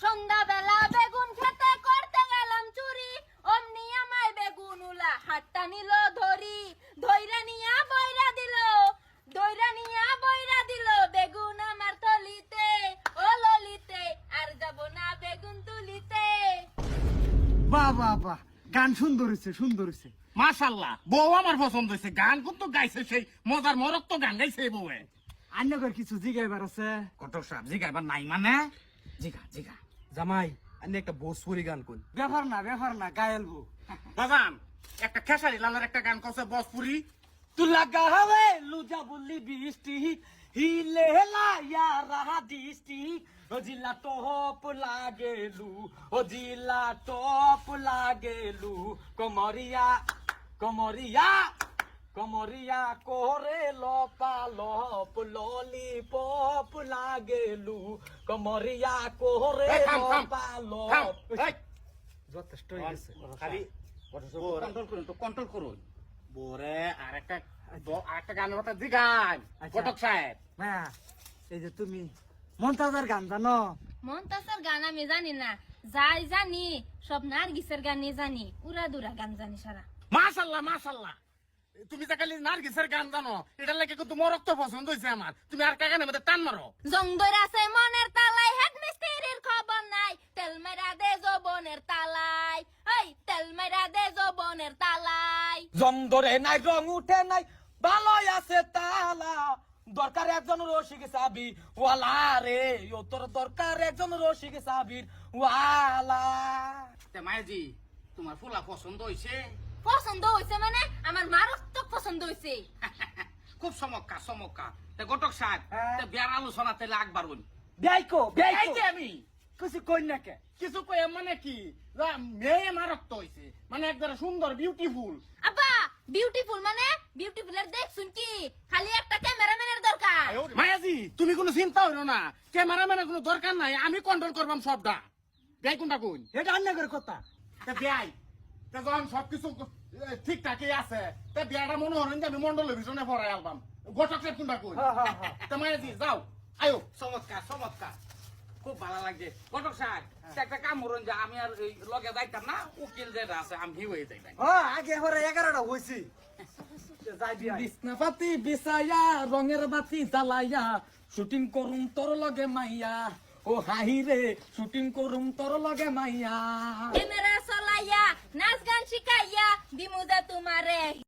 সন্ধ্যাবেলা বেগুন খেতে করতে গেলাম চুরি, অমনি আমায় বেগুন উলা হাতটা নিল ধরি, ধইরা নিয়া বইরা দিল, দইরা নিয়া বইরা দিল বেগুন আমার তলিতে, ও ললিতে আর যাব না বেগুন তুলিতে। বাহ বাহ বাহ, গান সুন্দর হয়েছে, সুন্দর হয়েছে। মাশাআল্লাহ, বউ আমার পছন্দ হয়েছে। গান কিন্তু গাইছে সেই মজার মরক তো গান গাইছে এই বউয়ে। আন্যগর কিছু জিগাইবার আছে? কটক সাহেব জিগাইবার নাই মানে? জিগা জিগা। জামাই আমি একটা ভোজপুরি গান কই। ব্যাপার না, গায়েলবো। বাজান একটা খেসারি লালের একটা গান করছে ভোজপুরি। তু লাগা হবে লুজা বলি বৃষ্টি হিলে লায়া রাহা দৃষ্টি ও জিলা টপ লাগেলু, ও জিলা টপ লাগেলু, কমরিয়া কমরিয়া কমরিয়া কোরে লপালপ ললিপপ লাগেলু, কমরিয়া কোরে এই থাম, থাম, থাম। লপালপ। এই, যথেষ্ট হয়ে গেছে। খালি কন্ট্রোল করুন তো, কন্ট্রোল করুন। বোরে আরেকটা গানের কথা জিগান আচ্ছা। কটক সাহেব। হ্যাঁ, এই যে তুমি মন্তাজার গান জানো? মন্তাসের গান আমি জানি না, যাই জানি সব নার্গিসের গানই জানি, উড়াদুরা গান জানি সারা। মাশাআল্লাহ মাশাআল্লাহ, তুমি যে খালি নার্গিসের গান জানো, এটা লাগে কিন্তু মোর রক্ত পছন্দ হয়েছে আমার। তুমি আর কাগানের মধ্যে টান মারো। জংদর আছে মনের তালায়, হেড মিস্ত্রির খবর নাই, তেল মেরা দে জবনের তালায়, এই তেল মেরা দে জবনের তালায়। জং ধরে নাই রং উঠে নাই ভালোই আছে তালা, দরকার একজন রসিক সাবি ওয়ালা রে, ও তোর দরকার একজন রসিক সাবির ওয়ালা। মায়াজি তোমার ফুলা পছন্দ হয়েছে? পছন্দ হয়েছে মানে আমার মারাত্মক পছন্দ হয়েছে। খুব চমৎকার চমৎকার। গটক সাহেব বিয়ার আলোচনাতে লাগবার বলি। বেয়াইকো বেয়াইকো আমি কিছু কই না কে? কিছু কই মানে কি, মেয়ে মারক্ত হয়েছে মানে একদম সুন্দর বিউটিফুল। আব্বা বিউটিফুল মানে বিউটিফুলের দেখছুন কি, খালি একটা ক্যামেরাম্যানের দরকার। মায়াজি তুমি কোনো চিন্তা হইলো না, ক্যামেরাম্যানের কোনো দরকার নাই, আমি কন্ট্রোল করবাম সবটা। বিয়াই কোনটা কোন? এটা আন্যগর কথা। বিয়াই যখন সবকিছু ঠিকঠাকই আছে, বিয়াটা মনে হলেন যে আমি মন্ডল ভিশনে পড়াই আলবাম। গটক সাহেব কোনটা কোন? মায়াজি যাও, আয়ো। চমৎকার চমৎকার, খুব ভালো লাগছে। গটক সাহেব একটা কাম করুন যে আমি আর এই লগে যাইতাম না, উকিল যেটা আছে আমি হয়ে যাইতাম। আগে হরে 11টা হয়েছি। যাই বিয়া। বিছনাপাতি বিছায়া রঙের বাতি জ্বালাইয়া শুটিং করুম তোর লগে মাইয়া, ও হাহি রে শুটিং করুম তোর লগে মাইয়া। ক্যামেরা চলাইয়া নাচ গান শিখাইয়া দিমুদা তোমারে।